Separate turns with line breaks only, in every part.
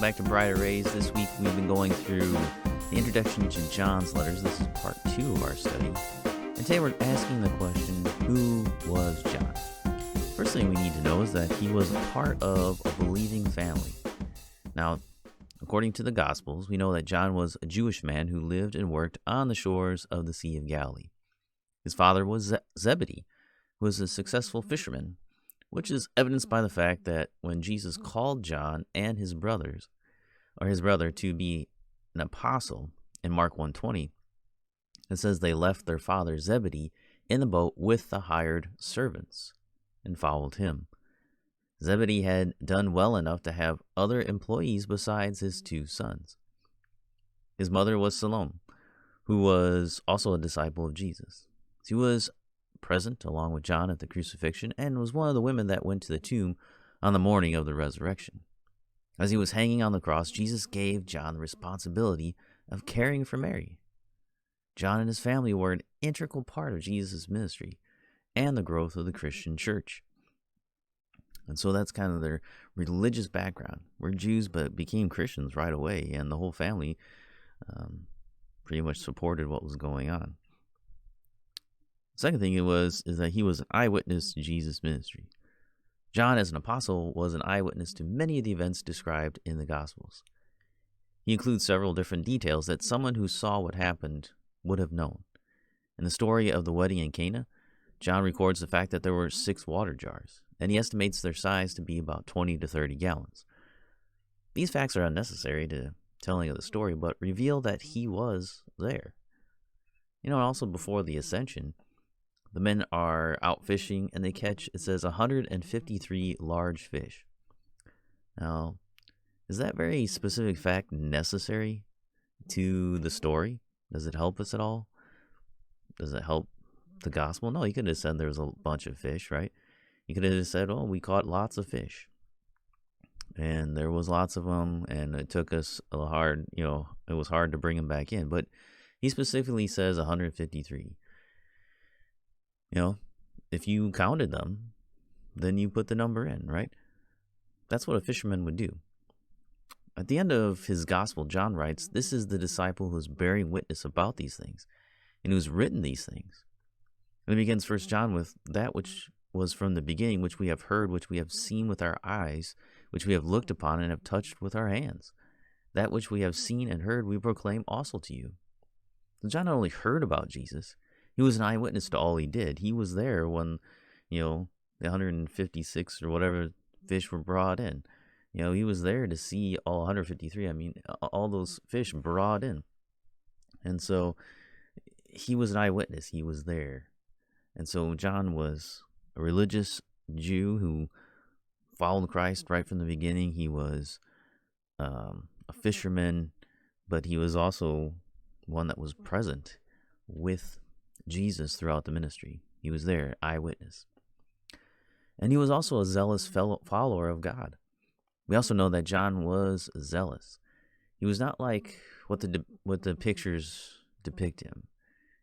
welcome back to Brighter Rays. This week we've been going through the introduction to John's letters. This is part 2 of our study. And today we're asking the question, who was John? First thing we need to know is that he was a part of a believing family. Now, according to the Gospels, we know that John was a Jewish man who lived and worked on the shores of the Sea of Galilee. His father was Zebedee, who was a successful fisherman, which is evidenced by the fact that when Jesus called John and his brother to be an apostle in Mark 1:20, it says they left their father Zebedee in the boat with the hired servants and followed him. Zebedee had done well enough to have other employees besides his 2 sons. His mother was Salome, who was also a disciple of Jesus. She was present along with John at the crucifixion and was one of the women that went to the tomb on the morning of the resurrection. As he was hanging on the cross, Jesus gave John the responsibility of caring for Mary. John and his family were an integral part of Jesus' ministry and the growth of the Christian church. And so that's kind of their religious background. We're Jews but became Christians right away, and the whole family pretty much supported what was going on. Second thing is that he was an eyewitness to Jesus' ministry. John, as an apostle, was an eyewitness to many of the events described in the Gospels. He includes several different details that someone who saw what happened would have known. In the story of the wedding in Cana, John records the fact that there were 6 water jars, and he estimates their size to be about 20 to 30 gallons. These facts are unnecessary to telling of the story, but reveal that he was there. Also before the ascension, the men are out fishing and they catch, it says, 153 large fish. Now, is that very specific fact necessary to the story? Does it help us at all? Does it help the gospel? No, you could have said there was a bunch of fish, right? You could have just said, we caught lots of fish. And there was lots of them, and it took us it was hard to bring them back in. But he specifically says 153. If you counted them, then you put the number in, right? That's what a fisherman would do. At the end of his gospel, John writes, "This is the disciple who is bearing witness about these things, and who's written these things." And it begins 1 John with that which was from the beginning, which we have heard, which we have seen with our eyes, which we have looked upon and have touched with our hands. That which we have seen and heard we proclaim also to you. So John not only heard about Jesus, he was an eyewitness to all he did. He was there when, the 156 or whatever fish were brought in. He was there to see all 153. All those fish brought in. And so he was an eyewitness. He was there. And so John was a religious Jew who followed Christ right from the beginning. He was a fisherman, but he was also one that was present with Jesus throughout the ministry. He was there, eyewitness. And he was also a zealous follower of God. We also know that John was zealous. He was not like what the pictures depict him.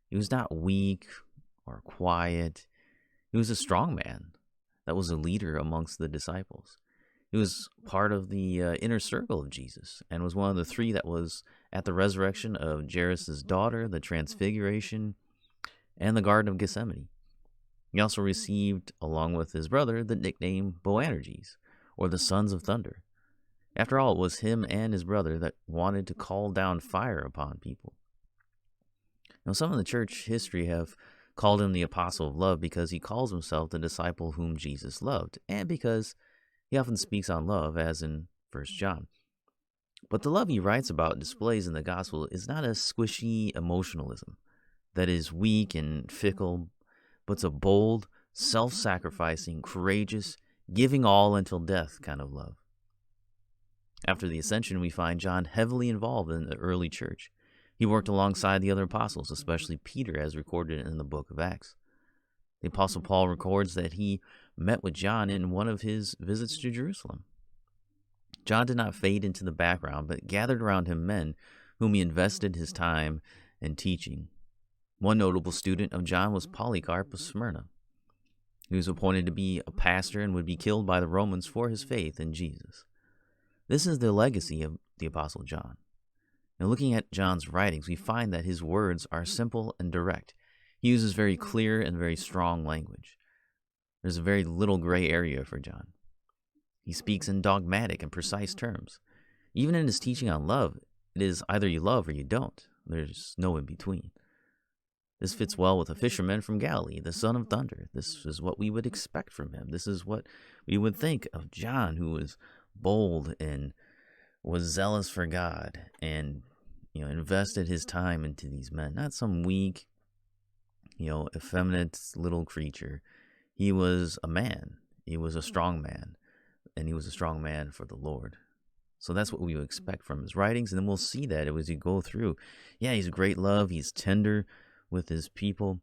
He was not weak or quiet. He was a strong man that was a leader amongst the disciples. He was part of the inner circle of Jesus and was one of the 3 that was at the resurrection of Jairus' daughter, the transfiguration, and the Garden of Gethsemane. He also received, along with his brother, the nickname Boanerges, or the Sons of Thunder. After all, it was him and his brother that wanted to call down fire upon people. Some in the church history have called him the Apostle of Love because he calls himself the disciple whom Jesus loved, and because he often speaks on love, as in 1 John. But the love he writes about and displays in the gospel is not a squishy emotionalism that is weak and fickle, but it's a bold, self-sacrificing, courageous, giving all until death kind of love. After the ascension, we find John heavily involved in the early church. He worked alongside the other apostles, especially Peter, as recorded in the book of Acts. The Apostle Paul records that he met with John in one of his visits to Jerusalem. John did not fade into the background, but gathered around him men whom he invested his time in teaching. One notable student of John was Polycarp of Smyrna. He was appointed to be a pastor and would be killed by the Romans for his faith in Jesus. This is the legacy of the Apostle John. Now, looking at John's writings, we find that his words are simple and direct. He uses very clear and very strong language. There's a very little gray area for John. He speaks in dogmatic and precise terms. Even in his teaching on love, it is either you love or you don't. There's no in between. This fits well with a fisherman from Galilee, the son of thunder. This is what we would expect from him. This is what we would think of John, who was bold and was zealous for God and, invested his time into these men. Not some weak, effeminate little creature. He was a man. He was a strong man, and he was a strong man for the Lord. So that's what we would expect from his writings, and then we'll see that as you go through. Yeah, he's a great love. He's tender with his people,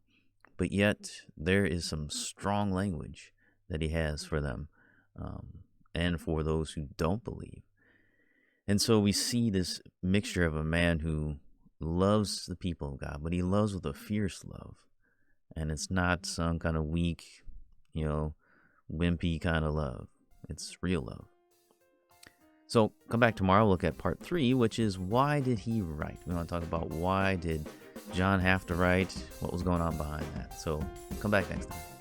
but yet there is some strong language that he has for them and for those who don't believe. And so we see this mixture of a man who loves the people of God, but he loves with a fierce love. And it's not some kind of weak, wimpy kind of love. It's real love. So come back tomorrow, look at part 3, which is why did he write? We want to talk about why did John have to write, what was going on behind that. So come back next time.